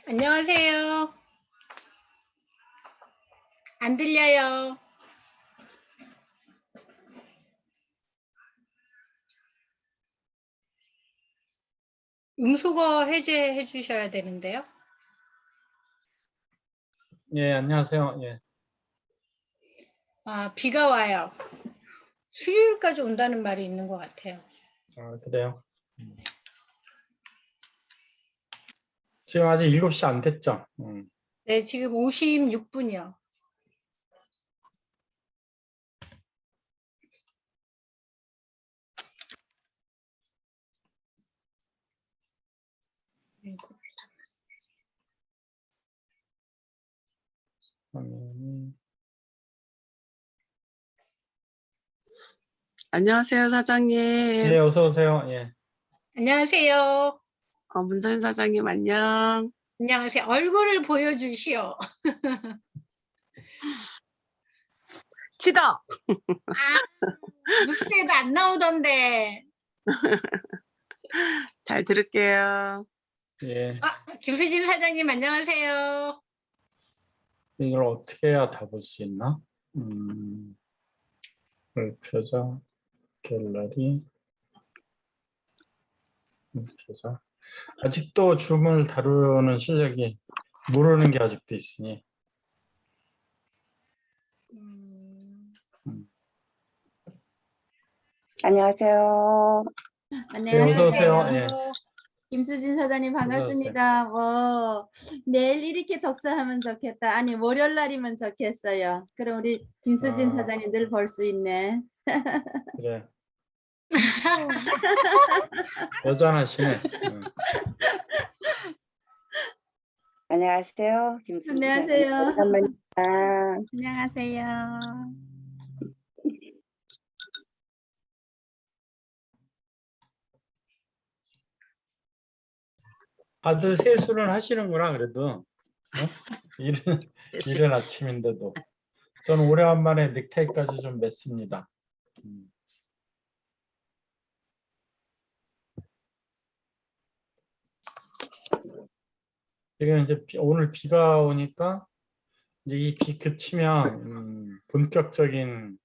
안녕하세요. 안 들려요. 음소거 해제해 주셔야 되는데요. 예, 안녕하세요. 예. 비가 와요. 수요일까지 온다는 말이 있는 것 같아요. 그래요. 지금 아직 7시 안 됐죠? 네, 지금 56분이요. 안녕하세요, 사장님. 예, 어서 오세요. 예. 안녕하세요. 문서인 사장님, 안녕. 안녕하세요. 얼굴을 보여주시오. 치더. 뉴스에도 안 나오던데. 잘 들을게요. 예. 김수진 사장님 안녕하세요. 이걸 어떻게 해야 다 볼 수 있나? 표정, 갤러리, 표정. 아직도 줌을 다루는 실력이 모르는 게 아직도 있으니. 안녕하세요. 네, 어서 오세요. 예. 김수진 사장님 반갑습니다. 내일 이렇게 독서하면 좋겠다. 아니 월요일 날이면 좋겠어요. 그럼 우리 김수진 사장님 늘 볼 수 있네. 그래. 여전하시네. 안녕하세요. 김수진. 안녕하세요. 오랜만이다. 안녕하세요. 다들 세수는 하시는구나, 그래도. 이른 아침인데도. 저는 오래간만에 넥타이까지 좀 맸습니다. 지금 이제 오늘 비가 오니까 이제 이 비 그치면 본격적인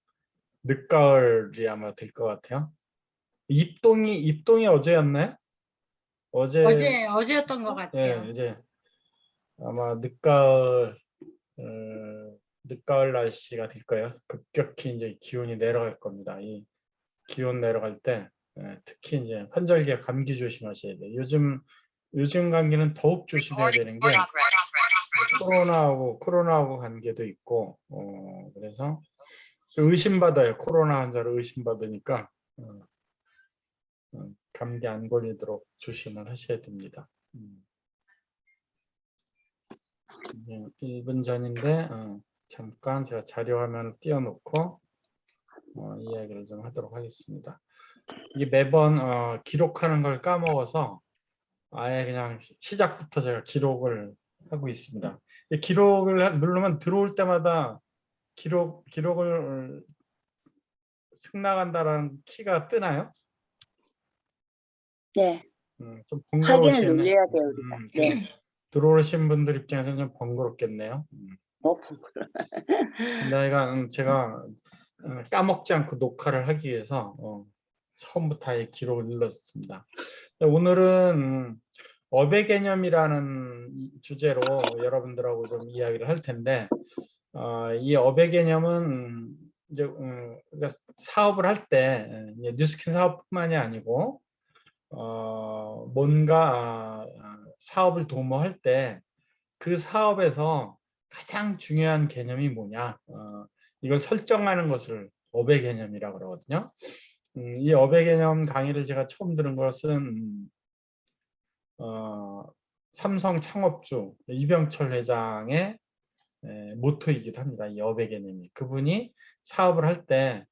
늦가을이 아마 될 것 같아요. 입동이 어제였나요? 어제였던 것 같아요. 예, 이제 아마 늦가을 날씨가 될 거예요. 급격히 이제 기온이 내려갈 겁니다. 이 기온 내려갈 때 특히 이제 환절기에 감기 조심하셔야 돼요. 요즘 감기는 더욱 조심해야 되는 게 코로나하고 관계도 있고 그래서 의심받아요. 코로나 환자를 의심받으니까 감기 안 걸리도록 조심을 하셔야 됩니다. 1분 전인데 잠깐 제가 자료 화면을 띄워놓고 이야기를 좀 하도록 하겠습니다. 이게 매번 기록하는 걸 까먹어서 아예 그냥 시작부터 제가 기록을 하고 있습니다. 기록을 누르면 들어올 때마다 기록을 승낙한다라는 키가 뜨나요? 네. 좀 확인을 번거로우시네. 눌러야 돼요, 우리가. 네. 들어오신 분들 입장에서는 좀 번거롭겠네요. 너무 번거로워. 근데 제가 까먹지 않고 녹화를 하기 위해서 처음부터 아예 기록을 눌렀습니다. 오늘은 업의 개념이라는 주제로 여러분들하고 좀 이야기를 할 텐데 이 업의 개념은 이제 우리가 사업을 할 때 뉴스킨 사업뿐만이 아니고 뭔가 사업을 도모할 때 그 사업에서 가장 중요한 개념이 뭐냐 이걸 설정하는 것을 업의 개념이라고 그러거든요. 이 업의 개념 강의를 제가 처음 들은 것은 삼성 창업주 이병철 회장의 모토이기도 합니다. 이 업의 개념이. 그분이 사업을 할 때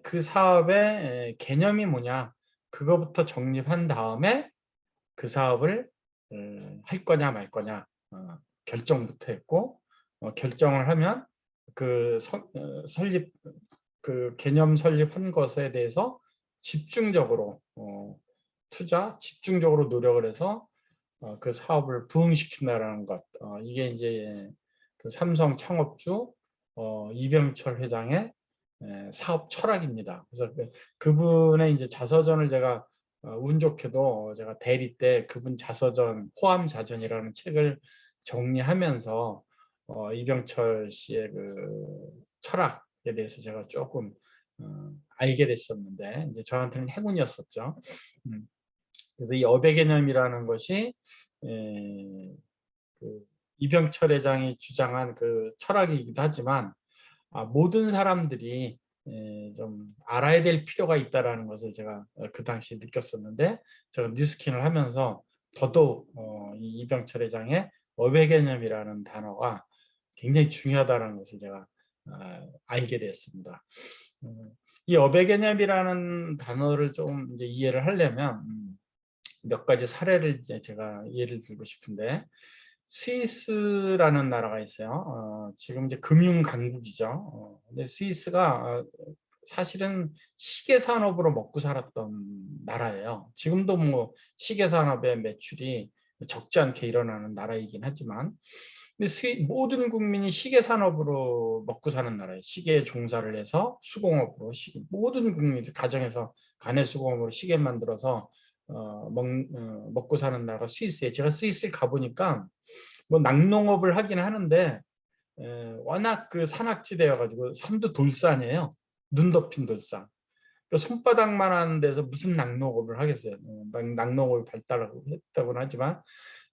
그 사업의 개념이 뭐냐 그거부터 정립한 다음에 그 사업을 할 거냐 말 거냐 결정부터 했고 결정을 하면 그 개념 설립한 것에 대해서 집중적으로 집중적으로 노력을 해서 그 사업을 부흥시킨다라는 것. 이게 이제 그 삼성 창업주 이병철 회장의 사업 철학입니다. 그래서 그분의 이제 자서전을 제가 운 좋게도 제가 대리 때 그분 자서전 호암자전이라는 책을 정리하면서 이병철 씨의 그 철학에 대해서 제가 조금 알게 됐었는데 이제 저한테는 행운이었었죠. 그래서 이 업의 개념이라는 것이 그 이병철 회장이 주장한 그 철학이기도 하지만 모든 사람들이 좀 알아야 될 필요가 있다라는 것을 제가 그 당시 느꼈었는데 제가 뉴스킨을 하면서 더더욱 이 이병철 회장의 업의 개념이라는 단어가 굉장히 중요하다는 것을 제가 알게 되었습니다. 이 업의 개념이라는 단어를 좀 이제 이해를 하려면 몇 가지 사례를 이제 제가 예를 들고 싶은데 스위스라는 나라가 있어요. 지금 이제 금융 강국이죠. 근데 스위스가 사실은 시계 산업으로 먹고 살았던 나라예요. 지금도 뭐 시계 산업의 매출이 적지 않게 일어나는 나라이긴 하지만 근데 모든 국민이 시계 산업으로 먹고 사는 나라예요. 시계에 종사를 해서 수공업으로 모든 국민들 가정에서 가내 수공업으로 시계 만들어서 먹고 사는 나라가 스위스에 제가 스위스에 가보니까 뭐 낙농업을 하긴 하는데 워낙 그 산악지대여 가지고 산도 돌산이에요. 눈 덮인 돌산. 그러니까 손바닥만한 데서 무슨 낙농업을 하겠어요. 낙농업을 발달했다고는 하지만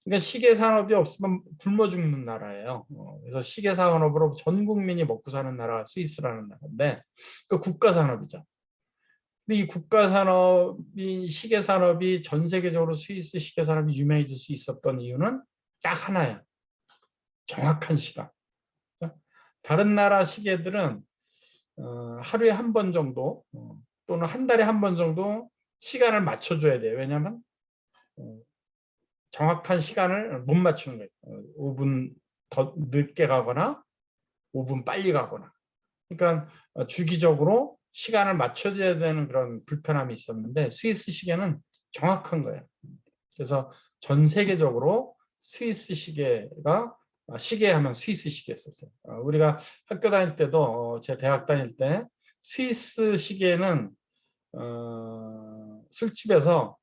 그러니까 시계 산업이 없으면 굶어 죽는 나라예요. 그래서 시계 산업으로 전 국민이 먹고 사는 나라가 스위스라는 나라인데 그 국가 산업이죠. 근데 이 국가 산업이 시계 산업이 전 세계적으로 스위스 시계 산업이 유명해질 수 있었던 이유는 딱 하나예요. 정확한 시간. 다른 나라 시계들은 하루에 한 번 정도 또는 한 달에 한 번 정도 시간을 맞춰줘야 돼요. 왜냐하면 정확한 시간을 못 맞추는 거예요. 5분 더 늦게 가거나 5분 빨리 가거나. 그러니까 주기적으로 시간을 맞춰줘야 되는 그런 불편함이 있었는데 스위스 시계는 정확한 거예요. 그래서 전 세계적으로 스위스 시계가 시계하면 스위스 시계였었어요. 우리가 학교 다닐 때도 제 대학 다닐 때 스위스 시계는 술집에서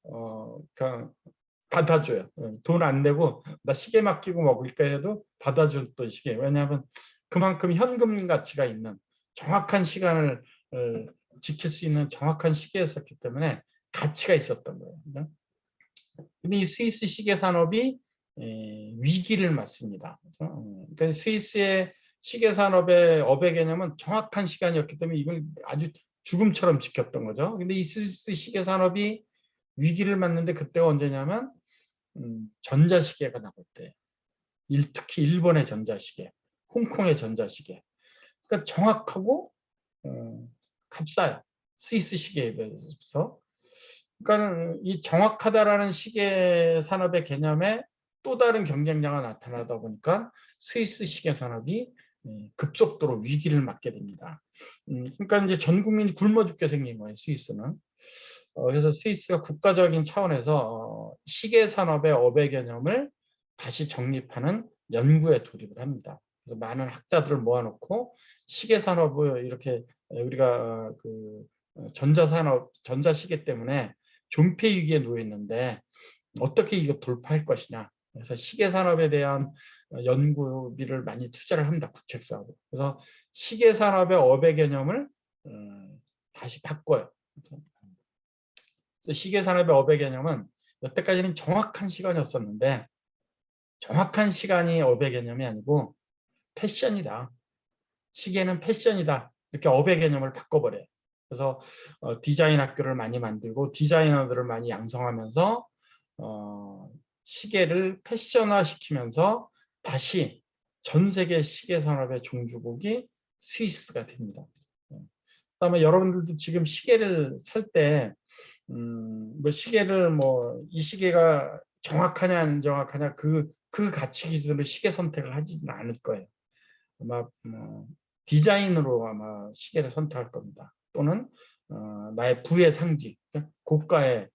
그냥 받아줘요. 돈 안 내고 나 시계 맡기고 먹을까 해도 받아줬던 시계. 왜냐하면 그만큼 현금 가치가 있는 정확한 시간을 지킬 수 있는 정확한 시계였었기 때문에 가치가 있었던 거예요. 근데 이 스위스 시계 산업이 위기를 맞습니다. 그러니까 스위스의 시계 산업의 업의 개념은 정확한 시간이었기 때문에 이걸 아주 죽음처럼 지켰던 거죠. 근데 이 스위스 시계 산업이 위기를 맞는데 그때가 언제냐면 전자시계가 나올 때, 특히 일본의 전자시계, 홍콩의 전자시계. 그러니까 정확하고 값싸요. 스위스 시계에 비해서. 그러니까 이 정확하다라는 시계 산업의 개념에 또 다른 경쟁자가 나타나다 보니까 스위스 시계 산업이 급속도로 위기를 맞게 됩니다. 그러니까 이제 전 국민이 굶어 죽게 생긴 거예요, 스위스는. 그래서 스위스가 국가적인 차원에서 시계 산업의 업의 개념을 다시 정립하는 연구에 돌입을 합니다. 그래서 많은 학자들을 모아놓고 시계 산업을 이렇게 우리가 그 전자산업, 전자시계 때문에 존폐 위기에 놓여 있는데 어떻게 이거 돌파할 것이냐. 그래서 시계 산업에 대한 연구비를 많이 투자를 합니다. 국책 사업으로. 그래서 시계 산업의 업의 개념을 다시 바꿔요. 그래서 시계 산업의 업의 개념은 여태까지는 정확한 시간이었었는데 정확한 시간이 업의 개념이 아니고 패션이다. 시계는 패션이다. 이렇게 업의 개념을 바꿔버려요. 그래서 디자인 학교를 많이 만들고 디자이너들을 많이 양성하면서 시계를 패션화 시키면서 다시 전 세계 시계 산업의 종주국이 스위스가 됩니다. 그다음에 여러분들도 지금 시계를 살 때 뭐 시계를 뭐 이 시계가 정확하냐 안 정확하냐 그 가치 기준으로 시계 선택을 하지는 않을 거예요. 아마 디자인으로 아마 시계를 선택할 겁니다. 또는 나의 부의 상징, 고가의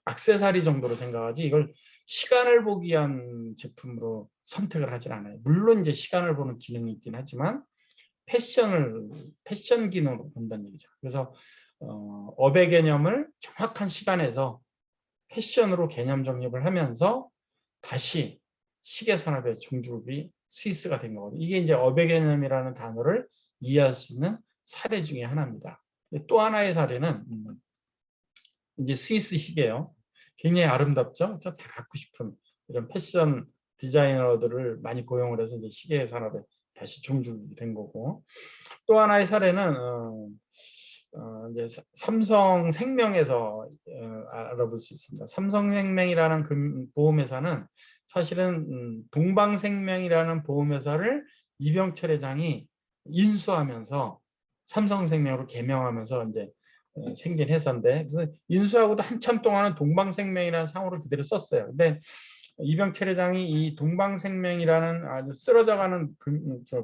액세서리 정도로 생각하지 이걸 시간을 보기 위한 제품으로 선택을 하진 않아요. 물론 이제 시간을 보는 기능이 있긴 하지만 패션 기능으로 본다는 얘기죠. 그래서 업의 개념을 정확한 시간에서 패션으로 개념 정립을 하면서 다시 시계 산업의 종주국이 스위스가 된 거거든요. 이게 이제 업의 개념이라는 단어를 이해할 수 있는 사례 중에 하나입니다. 또 하나의 사례는 이제 스위스 시계예요. 굉장히 아름답죠. 저 다 갖고 싶은 이런 패션 디자이너들을 많이 고용을 해서 이제 시계 산업에 다시 종주국이 된 거고, 또 하나의 사례는 이제 삼성생명에서 알아볼 수 있습니다. 삼성생명이라는 보험회사는 사실은 동방생명이라는 보험회사를 이병철 회장이 인수하면서 삼성생명으로 개명하면서 이제 생긴 회사인데, 그래서 인수하고도 한참 동안은 동방생명이라는 상호를 그대로 썼어요. 근데 이병철 회장이 이 동방생명이라는 아주 쓰러져가는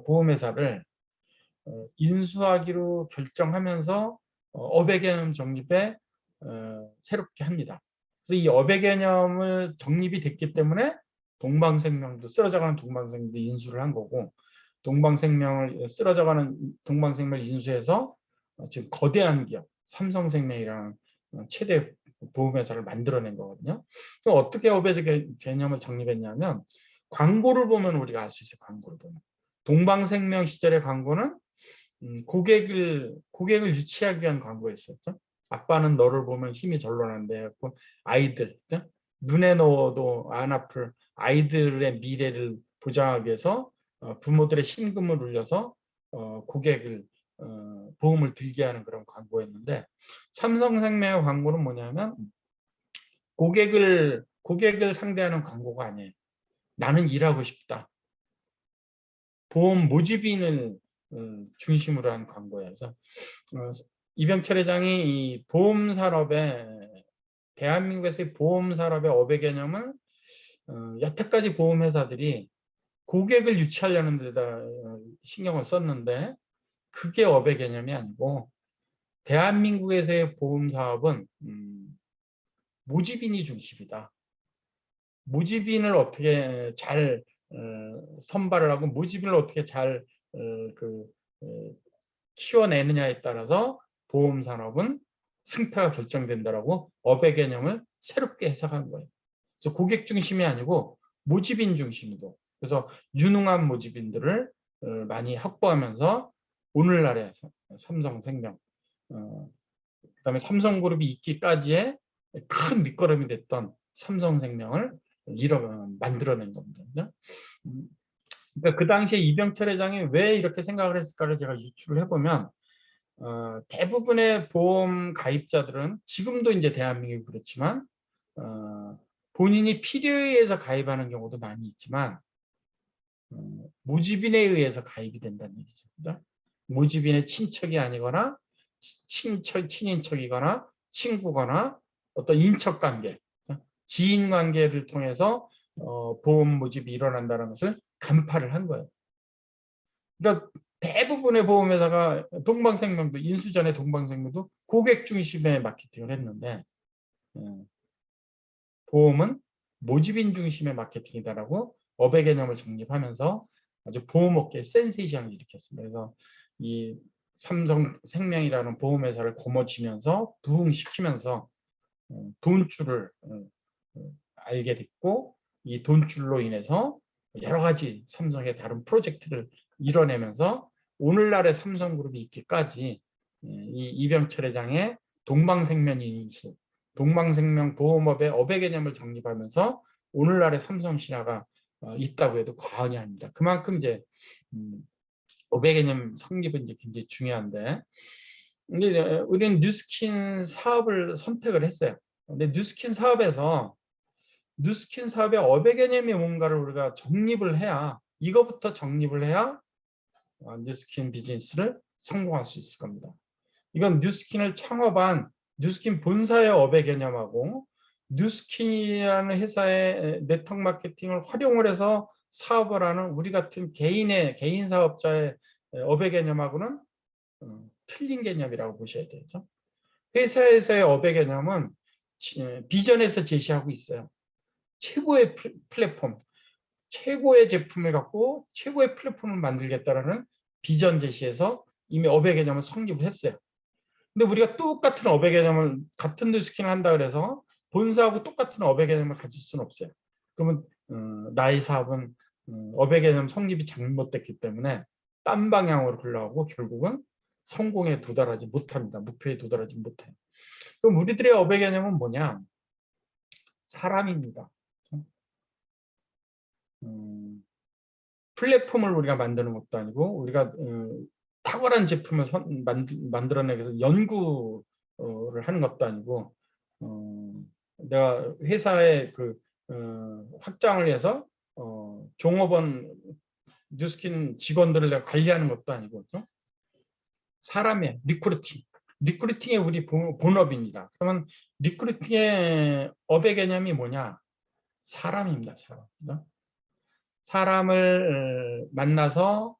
보험회사를 인수하기로 결정하면서 업의 개념 정립에 새롭게 합니다. 그래서 이 업의 개념을 정립이 됐기 때문에 동방생명도 쓰러져가는 동방생명도 인수를 한 거고, 쓰러져가는 동방생명을 인수해서 지금 거대한 기업 삼성생명이라는 최대 보험회사를 만들어낸 거거든요. 그럼 어떻게 업의 개념을 정립했냐면, 광고를 보면 우리가 알 수 있어요. 광고를 보면 동방생명 시절의 광고는 고객을 유치하기 위한 광고였었죠. 아빠는 너를 보면 힘이 절로 난대. 아이들, 눈에 넣어도 안 아플 아이들의 미래를 보장하기 위해서 부모들의 심금을 울려서 고객을 보험을 들게 하는 그런 광고였는데, 삼성생명의 광고는 뭐냐면 고객을 상대하는 광고가 아니에요. 나는 일하고 싶다. 보험 모집인을 중심으로 한 광고여서 이병철 회장이 이 보험 산업의 대한민국에서의 보험 산업의 업의 개념은 여태까지 보험회사들이 고객을 유치하려는 데다 신경을 썼는데, 그게 업의 개념이 아니고 대한민국에서의 보험 사업은 모집인이 중심이다. 모집인을 어떻게 잘 선발을 하고 모집인을 어떻게 잘 키워내느냐에 따라서 보험 산업은 승패가 결정된다라고 업의 개념을 새롭게 해석한 거예요. 그래서 고객 중심이 아니고 모집인 중심으로, 그래서 유능한 모집인들을 많이 확보하면서 오늘날의 삼성생명, 그다음에 삼성그룹이 있기까지의 큰 밑거름이 됐던 삼성생명을 만들어낸 겁니다. 그러니까 그 당시에 이병철 회장이 왜 이렇게 생각을 했을까를 제가 유추를 해보면, 대부분의 보험 가입자들은 지금도 이제 대한민국이 그렇지만 본인이 필요에 의해서 가입하는 경우도 많이 있지만 모집인에 의해서 가입이 된다는 얘기죠. 그죠? 모집인의 친척이 아니거나 친인척이거나 친구거나 어떤 인척관계, 지인관계를 통해서 보험 모집이 일어난다는 것을 간파를 한 거예요. 그러니까 대부분의 보험회사가 동방생명도 인수 전에 동방생명도 고객 중심의 마케팅을 했는데, 보험은 모집인 중심의 마케팅이다라고 업의 개념을 정립하면서 아주 보험업계에 센세이션을 일으켰습니다. 그래서 이 삼성생명이라는 보험회사를 거머쥐면서 부흥시키면서 돈줄을 알게 됐고, 이 돈줄로 인해서 여러 가지 삼성의 다른 프로젝트를 이뤄내면서 오늘날의 삼성그룹이 있기까지 이 이병철 회장의 동방생명 인수, 동방생명 보험업의 업의 개념을 정립하면서 오늘날의 삼성 신화가 있다고 해도 과언이 아닙니다. 그만큼 이제 업의 개념 성립은 이제 굉장히 중요한데, 근데 우리는 뉴스킨 사업을 선택을 했어요. 근데 뉴스킨 사업의 업의 개념이 뭔가를 우리가 정립을 해야, 이거부터 정립을 해야 뉴스킨 비즈니스를 성공할 수 있을 겁니다. 이건 뉴스킨을 창업한 뉴스킨 본사의 업의 개념하고 뉴스킨이라는 회사의 네트워크 마케팅을 활용을 해서 사업을 하는 우리 같은 개인 사업자의 업의 개념하고는 틀린 개념이라고 보셔야 되죠. 회사에서의 업의 개념은 비전에서 제시하고 있어요. 최고의 플랫폼, 최고의 제품을 갖고 최고의 플랫폼을 만들겠다라는 비전 제시에서 이미 업의 개념을 성립을 했어요. 근데 우리가 똑같은 업의 개념을 같은 뉴스킨을 한다 그래서 본사하고 똑같은 업의 개념을 가질 수는 없어요. 그러면 나의 사업은 업의 개념 성립이 잘못됐기 때문에 딴 방향으로 흘러가고 결국은 성공에 도달하지 못합니다. 목표에 도달하지 못해요. 그럼 우리들의 업의 개념은 뭐냐? 사람입니다. 플랫폼을 우리가 만드는 것도 아니고 우리가 탁월한 제품을 만들어내기 위해서 연구를 하는 것도 아니고 내가 회사의 그 확장을 위해서 종업원 뉴스킨 직원들을 내가 관리하는 것도 아니고 사람의 리크루팅의 우리 본업입니다. 그러면 리크루팅의 업의 개념이 뭐냐? 사람입니다. 사람. 사람을 만나서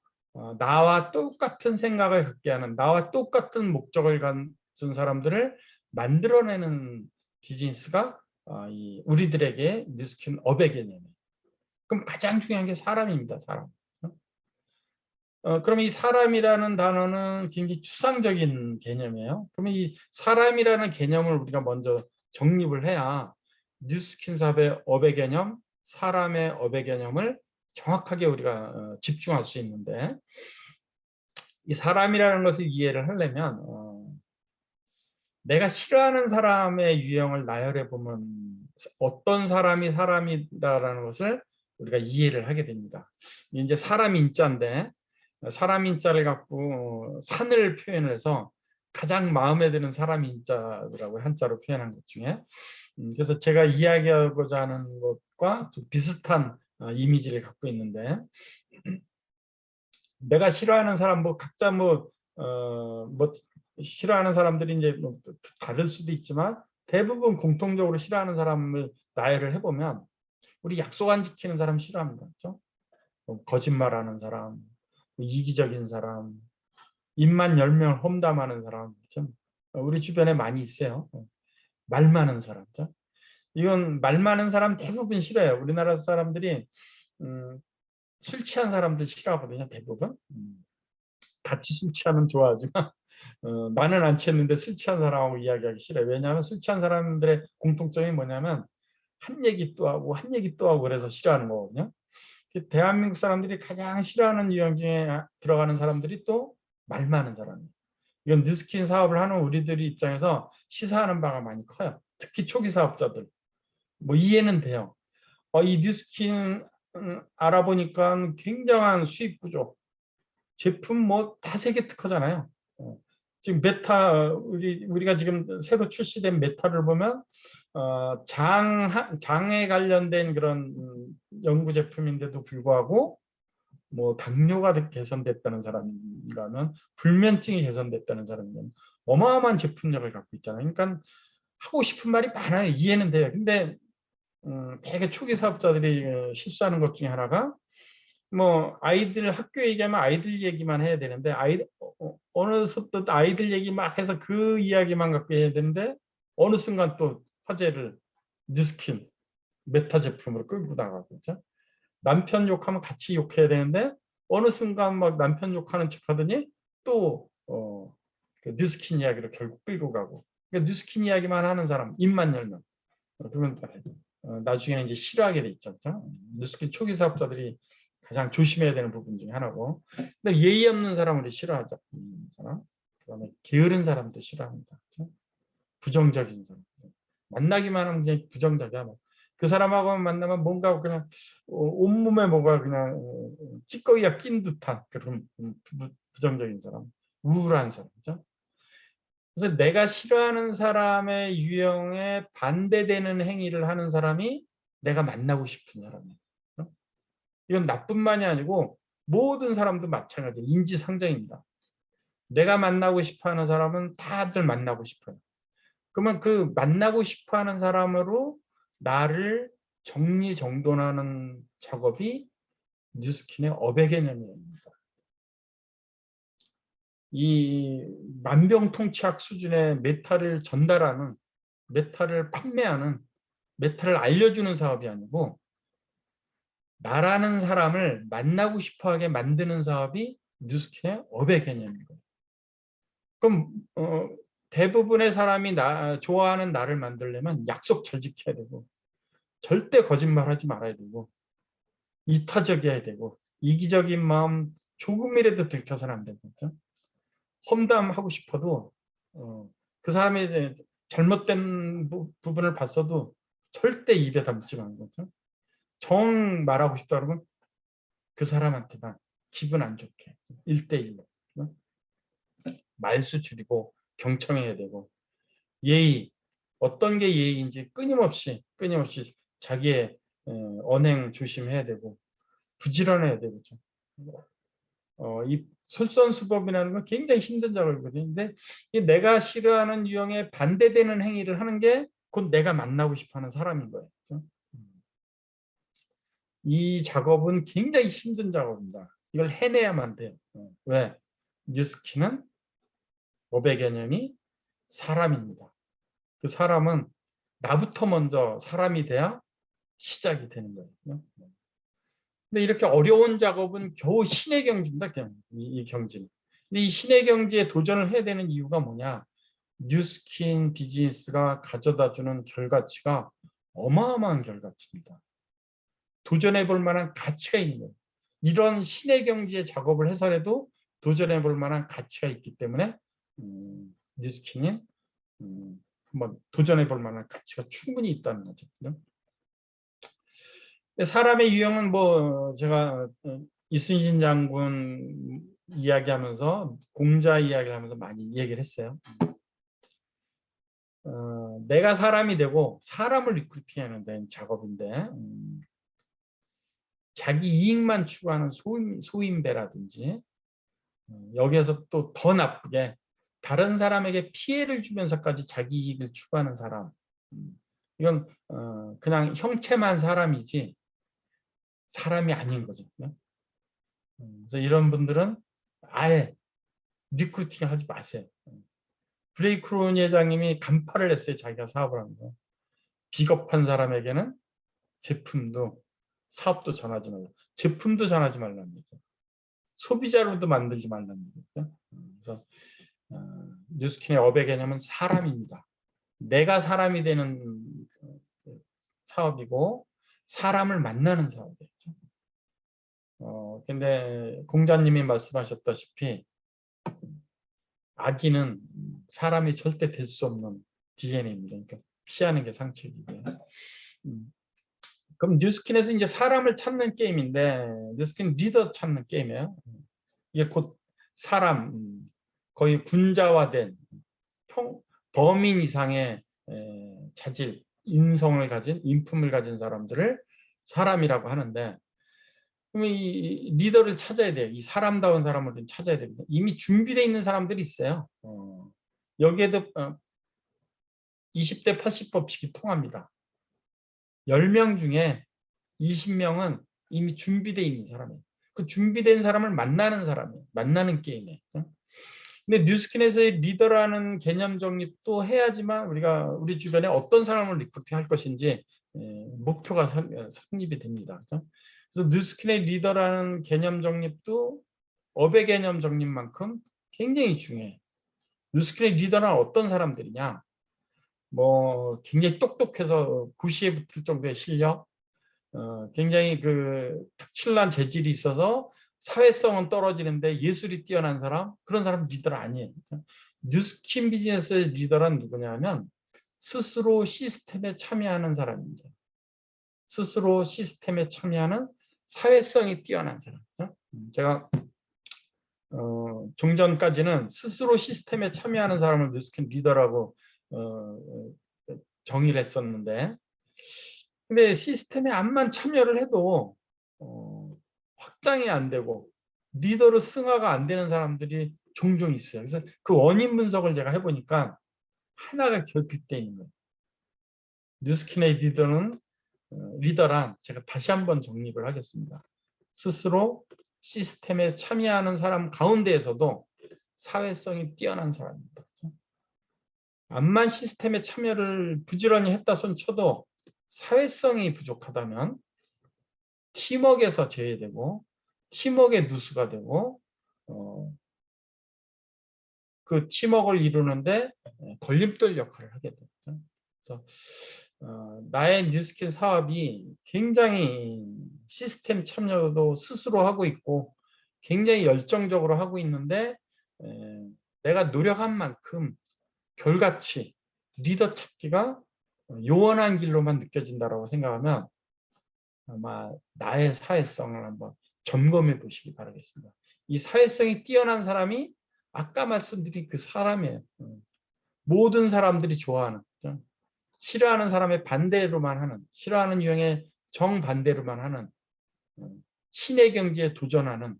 나와 똑같은 생각을 갖게 하는, 나와 똑같은 목적을 가진 사람들을 만들어내는 비즈니스가 우리들에게 뉴스킨 업의 개념이에요. 그럼 가장 중요한 게 사람입니다. 사람. 그럼 이 사람이라는 단어는 굉장히 추상적인 개념이에요. 그러면 이 사람이라는 개념을 우리가 먼저 정립을 해야 뉴스킨 사업의 업의 개념, 사람의 업의 개념을 정확하게 우리가 집중할 수 있는데, 이 사람이라는 것을 이해를 하려면 내가 싫어하는 사람의 유형을 나열해 보면 어떤 사람이 사람이다라는 것을 우리가 이해를 하게 됩니다. 이제 사람 인자인데 사람 인자를 갖고 산을 표현을 해서 가장 마음에 드는 사람 인자라고 한자로 표현한 것 중에 그래서 제가 이야기하고자 하는 것과 좀 비슷한 이미지를 갖고 있는데, 내가 싫어하는 사람 각자 싫어하는 사람들이 이제 다를 수도 있지만 대부분 공통적으로 싫어하는 사람을 나열을 해보면 우리 약속 안 지키는 사람 싫어합니다. 그렇죠? 거짓말하는 사람, 이기적인 사람, 입만 열면 험담하는 사람, 그렇죠? 우리 주변에 많이 있어요. 말 많은 사람. 그렇죠? 이건 말 많은 사람 대부분 싫어요. 우리나라 사람들이 술 취한 사람들 싫어하거든요. 대부분. 같이 술 취하면 좋아하지만 나는 안 취했는데 술 취한 사람하고 이야기하기 싫어요. 왜냐하면 술 취한 사람들의 공통점이 뭐냐면 한 얘기 또 하고 한 얘기 또 하고 그래서 싫어하는 거거든요. 대한민국 사람들이 가장 싫어하는 유형 중에 들어가는 사람들이 또 말 많은 사람이에요. 이건 뉴스킨 사업을 하는 우리들의 입장에서 시사하는 바가 많이 커요. 특히 초기 사업자들. 이해는 돼요. 이 뉴스킨 알아보니까 굉장한 수익 구조. 제품 다 세계 특허잖아요. 지금 메타 우리가 지금 새로 출시된 메타를 보면 장에 관련된 그런 연구 제품인데도 불구하고 당뇨가 개선됐다는 사람이라면 불면증이 개선됐다는 사람이면 어마어마한 제품력을 갖고 있잖아요. 그러니까 하고 싶은 말이 많아요. 이해는 돼요. 근데 되게 초기 사업자들이 실수하는 것 중에 하나가 아이들 학교 얘기하면 아이들 얘기만 해야 되는데 어느 순간 아이들 얘기 막 해서 그 이야기만 갖고 해야 되는데 어느 순간 또 화제를 뉴스킨 메타 제품으로 끌고 나가고 그렇죠? 남편 욕하면 같이 욕해야 되는데 어느 순간 막 남편 욕하는 척하더니 또 그 뉴스킨 이야기로 결국 끌고 가고 그러니까 뉴스킨 이야기만 하는 사람 입만 열면 그러면 나중에는 이제 싫어하게 돼 있죠. 뉴스킨 초기 사업자들이 가장 조심해야 되는 부분 중에 하나고, 근데 예의 없는 사람을 싫어하죠. 사람. 그다음에 게으른 사람도 싫어합니다. 그렇죠? 부정적인 사람. 만나기만 하면 그냥 부정적이야. 그 사람하고 만나면 뭔가 그냥 온몸에 뭐가 그냥 찌꺼기가 낀 듯한 그런 부정적인 사람, 우울한 사람. 그렇죠? 그래서 내가 싫어하는 사람의 유형에 반대되는 행위를 하는 사람이 내가 만나고 싶은 사람이에요. 이건 나뿐만이 아니고 모든 사람도 마찬가지예요. 인지상정입니다. 내가 만나고 싶어하는 사람은 다들 만나고 싶어요. 그러면 그 만나고 싶어하는 사람으로 나를 정리정돈하는 작업이 뉴스킨의 업의 개념입니다. 이 만병통치약 수준의 메타를 전달하는, 메타를 판매하는 메타를 알려주는 사업이 아니고 나라는 사람을 만나고 싶어하게 만드는 사업이 뉴스킨의 업의 개념인 거예요. 그럼 대부분의 사람이 좋아하는 나를 만들려면 약속 잘 지켜야 되고 절대 거짓말하지 말아야 되고 이타적이어야 되고 이기적인 마음 조금이라도 들켜서는 안 되거든요. 험담하고 싶어도 그 사람에 대해 잘못된 부분을 봤어도 절대 입에 담지 마는 거죠. 정 말하고 싶다 그러면 그 사람한테만 기분 안 좋게 1대1로 말수 줄이고 경청해야 되고 예의 어떤 게 예의인지 끊임없이 자기의 언행 조심해야 되고 부지런해야 되겠죠. 이 솔선수범이라는 건 굉장히 힘든 작업이거든요. 근데 내가 싫어하는 유형에 반대되는 행위를 하는 게 곧 내가 만나고 싶어하는 사람인 거예요. 그렇죠? 이 작업은 굉장히 힘든 작업입니다. 이걸 해내야만 돼요. 왜? 뉴스킨은 업의 개념이 사람입니다. 그 사람은 나부터 먼저 사람이 돼야 시작이 되는 거예요. 근데 이렇게 어려운 작업은 겨우 신의 경지입니다. 이 경지는. 근데 이 신의 경지에 도전을 해야 되는 이유가 뭐냐? 뉴스킨 비즈니스가 가져다주는 결과치가 어마어마한 결과치입니다. 도전해 볼 만한 가치가 있는 거예요. 이런 신의 경지의 작업을 해서라도 도전해 볼 만한 가치가 있기 때문에 뉴스킨이 한번 도전해 볼 만한 가치가 충분히 있다는 거죠. 사람의 유형은 뭐 제가 이순신 장군 이야기하면서 공자 이야기를 하면서 많이 얘기를 했어요. 내가 사람이 되고 사람을 리크루팅하는 데는 작업인데 자기 이익만 추구하는 소인배라든지 여기에서 또 더 나쁘게 다른 사람에게 피해를 주면서까지 자기 이익을 추구하는 사람 이건 그냥 형체만 사람이지 사람이 아닌 거죠. 그래서 이런 분들은 아예 리크루팅 하지 마세요. 브레이크론 회장님이 간파를 했어요. 자기가 사업을 하는 거. 비겁한 사람에게는 제품도 사업도 전하지 말라. 제품도 전하지 말라는 거죠. 소비자로도 만들지 말라는 거죠. 그래서 뉴스킨의 업의 개념은 사람입니다. 내가 사람이 되는 사업이고 사람을 만나는 사업이죠. 근데 공자님이 말씀하셨다시피 악인은 사람이 절대 될 수 없는 DNA입니다. 그러니까 피하는 게 상책이고요. 그럼 뉴스킨에서 이제 사람을 찾는 게임인데 뉴스킨 리더 찾는 게임이에요. 이게 곧 사람 거의 군자화된 범인 이상의 자질, 인성을 가진 인품을 가진 사람들을 사람이라고 하는데 그러면 이 리더를 찾아야 돼요. 이 사람다운 사람을 좀 찾아야 됩니다. 이미 준비되어 있는 사람들이 있어요. 여기에도 20대 80 법칙이 통합니다. 10명 중에 20명은 이미 준비되어 있는 사람이에요. 그 준비된 사람을 만나는 사람이에요. 만나는 게임이에요. 근데 뉴스킨에서의 리더라는 개념 정립도 해야지만 우리가 우리 주변에 어떤 사람을 리크루팅할 것인지 목표가 성립이 됩니다. 그래서 뉴스킨의 리더라는 개념 정립도 업의 개념 정립만큼 굉장히 중요해요. 뉴스킨의 리더는 어떤 사람들이냐? 뭐 굉장히 똑똑해서 구시에 붙을 정도의 실력, 굉장히 그 특출난 재질이 있어서 사회성은 떨어지는데 예술이 뛰어난 사람, 그런 사람 리더는 아니에요. 뉴스킨 비즈니스의 리더란 누구냐면 스스로 시스템에 참여하는 사람입니다. 스스로 시스템에 참여하는 사회성이 뛰어난 사람. 제가 종전까지는 스스로 시스템에 참여하는 사람을 뉴스킨 리더라고 정의를 했었는데 근데 시스템에 암만 참여를 해도 확장이 안 되고 리더로 승화가 안 되는 사람들이 종종 있어요. 그래서 그 원인 분석을 제가 해보니까 하나가 결핍되어 있는 거예요. 뉴스킨의 리더란 제가 다시 한번 정립을 하겠습니다. 스스로 시스템에 참여하는 사람 가운데에서도 사회성이 뛰어난 사람입니다. 암만 시스템에 참여를 부지런히 했다 손 쳐도 사회성이 부족하다면 팀워크에서 제외되고 팀워크의 누수가 되고 그 팀워크를 이루는데 걸림돌 역할을 하게 되죠. 그래서 나의 뉴스킬 사업이 굉장히 시스템 참여도 스스로 하고 있고 굉장히 열정적으로 하고 있는데 내가 노력한 만큼 결과치, 리더 찾기가 요원한 길로만 느껴진다라고 생각하면 아마 나의 사회성을 한번 점검해 보시기 바라겠습니다. 이 사회성이 뛰어난 사람이 아까 말씀드린 그 사람이에요. 모든 사람들이 좋아하는, 싫어하는 사람의 반대로만 하는, 싫어하는 유형의 정반대로만 하는 신의 경지에 도전하는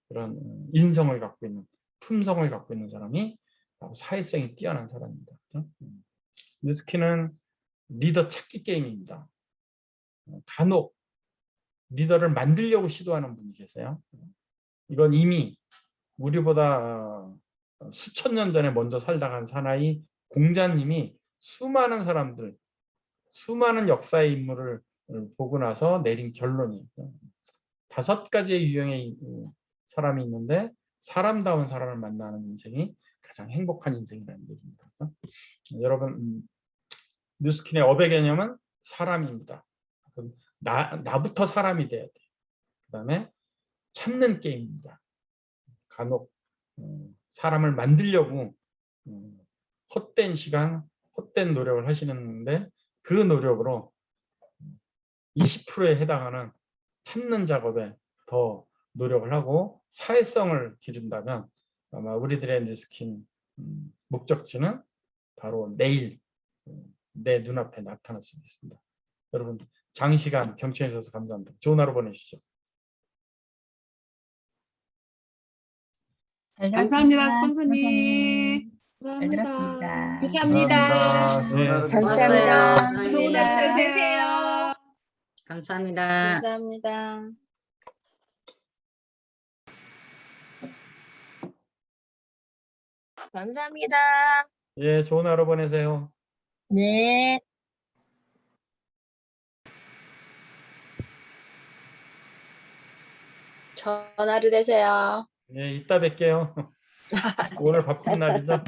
그런 인성을 갖고 있는, 품성을 갖고 있는 사람이 바로 사회성이 뛰어난 사람입니다. 뉴스키는 리더 찾기 게임입니다. 간혹 리더를 만들려고 시도하는 분이 계세요. 이건 이미 우리보다 수천 년 전에 먼저 살다 간 사나이 공자님이 수많은 사람들, 수많은 역사의 인물을 보고 나서 내린 결론이에요. 5가지의 유형의 사람이 있는데 사람다운 사람을 만나는 인생이 가장 행복한 인생이라는 얘기입니다. 여러분, 뉴스킨의 업의 개념은 사람입니다. 나부터 사람이 돼야 돼. 그 다음에 참는 게임입니다. 간혹 사람을 만들려고 헛된 시간, 헛된 노력을 하시는데 그 노력으로 20%에 해당하는 참는 작업에 더 노력을 하고 사회성을 기른다면 아마 우리들의 뉴스킨 목적지는 바로 내일 내 눈앞에 나타날 수 있습니다. 여러분 장시간 경청해 주셔서 감사합니다. 좋은 하루 보내십시오. 잘 감사합니다, 들었습니다, 스폰서님. 잘 들었습니다. 감사합니다. 네. 감사합니다. 좋은 하루 되세요. 감사합니다. 감사합니다. 감사합니다. 예, 좋은 하루 보내세요. 네. 좋은 하루 되세요. 예, 이따 뵐게요. 오늘 바쁜 날이죠.